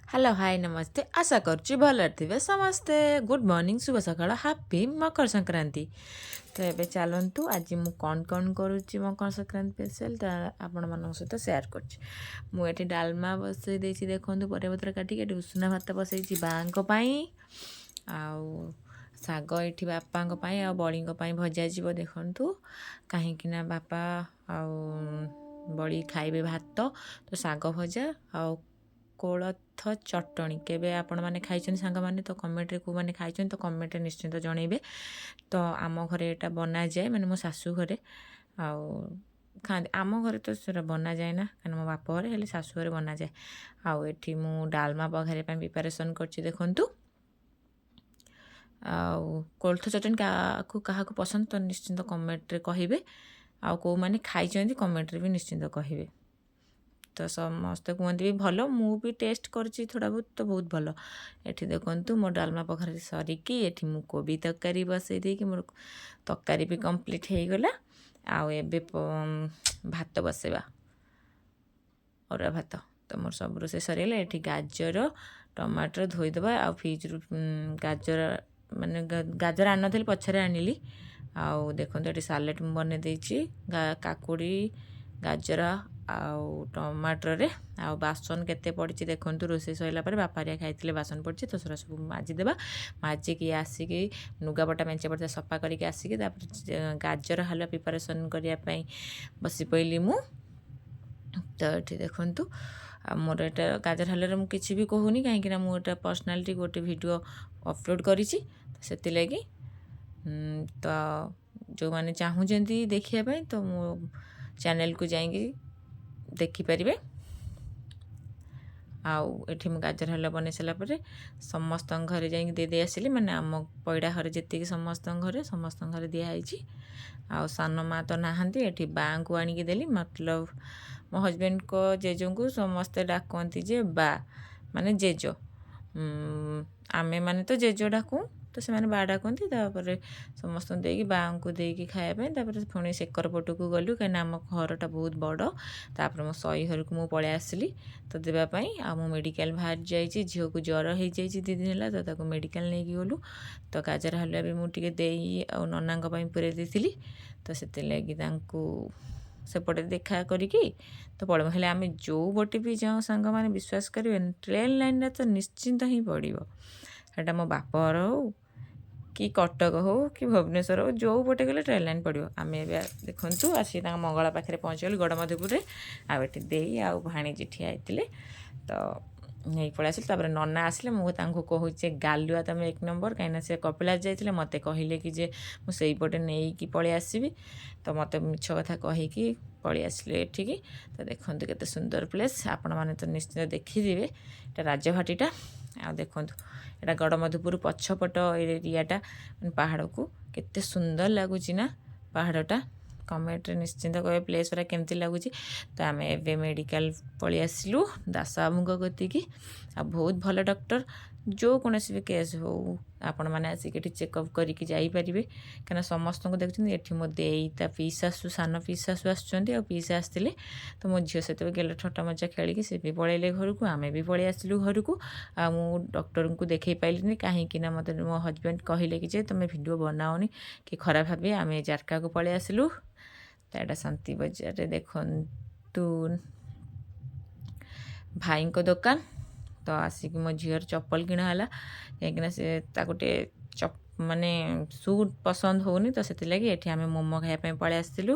Hello hi नमस्ते आशा करुच्ची भल थे समस्ते गुड मॉर्निंग शुभ सकाळ हापी मकर संक्रांति। तो ये चलतु आज मु कौन कौन करुच्ची मकर संक्रांति स्पेशल आपण मान सहित सेयार कर डालमा बसई देखो परिपत्र काटिक उषुना भात बसई बाँपाई आउ शाग ये बापा आ बड़ी भजा जीव देखु कहीं बापा बड़ी खाइबे भात तो शाग भजा आ कोलथ चटणी केबे आपण मैंने खाई सांग मैंने तो कमेंट रे को मैंने खाई तो कमेंट रे निश्चिंत जनइबे। तो आम घरे यहाँ बना जाए मैंने मो शाशु घरे खाते आम घरे तो सर बना जाए ना कहीं मो बाप घरे हेल्ले शाशु घरे बना जाए। आउ एठी मु डालमा बघारे प्रिपरेसन करछि देखंतु। आउ कोलथ चटनी क्या पसंद तो निश्चिंत कमेंट रे कहिबे आउ को माने खाई कमेंट रे भी निश्चिंत कहिबे। तो समस्ते कहते भी भल मु भी टेस्ट करछि थोड़ा बहुत तो बहुत भल। एठी देखंतु मो डालमा पखारे सरिकी एठी मु कोबी तरकारी बसई दे कि मोर तरकारी भी कंप्लीट हो गला। आउ एबे भात बसेबा अरुआ भात तो मोर सब रोसे सरीगला। एठी गाजर टमाटर धोईदेबा आ फ्रिज रु गाजर माने गाजर आन नथिली पछरे आनिली। आउ देखंतु एठी सालेड बने देछि काकुड़ी गाजर आउ टमाटर रे आउ बासन केते पड़ी देखंतु रोसे सइला पर बापारिया खाइथिले बासन पड़ी तो सरा सब माजी देबा। माजिकी आसिकी नुगापटा मेंचे पड़ता सफा करके आसिकी गाजर हलवा प्रिपरेसन करिया पई बसी पइली मु। तो ये देखंतु मोर एटा गाजर हलवा मु किछि भी कहूनी कहीं मु एटा पर्सनालिटी गोटे वीडियो अपलोड करिछि सेति लगी। तो जो माने चाहूचंती देखिया पई तो मो चैनल को जाएंगे देखिपारे। आउ एठी मु गाजर हलवा बने सारा पर समस्त घरे जाइए दे दे आसिली मैंने आम पैड़ा घर जी समस्त घरे दिखाई। आउ सान माँ तो नहांती एठी बाँ को आनिकी देली मतलब मो हजबैंड को जेजो को समस्ते डाकती जे बा माने जेजो आमे माने तो जेजो डाकू तो से बा डाकती समस्त देकी बाँ को देकी खायापी पुणी सेकर पटक गलु कहीं आम घरटा बहुत बड़। तापर मो सई घर को मु पलि आसली तो देवाई आ मु मेडिकल बाहर जाइए झील को ज्वर हो जाइए 2 दिन है तो मेडिकल नहीं गलु। तो गाजर हलवा भी मुझे दे आ नना पूरे दी तो से सेपटे देखा करी तो पड़ो हेल्ले आम जो बटे भी जाऊँ सांग मैंने विश्वास करेंगे ट्रेन लाइन तो निश्चिंत ही पड़ो सेटा मो बापर हो कि कटक हो कि भुवनेश्वर हो जो पटे गले ट्रेन लाइन पड़ो। आम देखु आसी मंगला पाखे पहुँचगलु गड़मधुपुर आठ दे आउ भाणीजी ठिया होते तो नहीं पलि आसिल। तापर नना आसिले मुझे कहूचे गालुआ तुम 1 नंबर कहीं से कपिलास जाइए मत कहले कि जे मुझे नहीं कि पलि आसबि तो मत मिछ कथा कहीकि पलि आसिले एठिकी। तो देखो केते सुंदर प्लेस आपण मैंने तो निश्चित देखिदे ये राजभाटीटा आ देखु एटा गड़मधुपुर पछपट एरियाटा पहाड़ को केते सुंदर लगुच ना पहाड़टा कमेंट निश्चिंत कहे प्लेस गुरा केमती लगुच। तो आम ए मेडिकल पलि आसलु दास बाबू गतिकी आ बहुत भल डॉक्टर जो कौन भी केस हो आपण मैंने आसिक चेकअप करके जापरेंगे कहीं समस्त को देखते ये मो देई ता पीशाशु सान पीशाशु आसा आसते तो मो झील सहित गेल ठट्टा मजा खेलिकी सी भी पलैले घर को आम भी पलि आसलु घर को। आ मु डॉक्टर को देखे पाइलिनी कहीं मत मो हजबैंड कहले कि तुम वीडियो बनाओनी कि खराब भावे आम जारका को पलि आसलु। तो यहाँ शांति बजार देखु भाई को दुकान तो आसिक मो झीर चप्पल किणाला कहीं से गोटे माने शू पसंद होनी तो से लगी एठी आम मोमो खायापी पलि आसलु।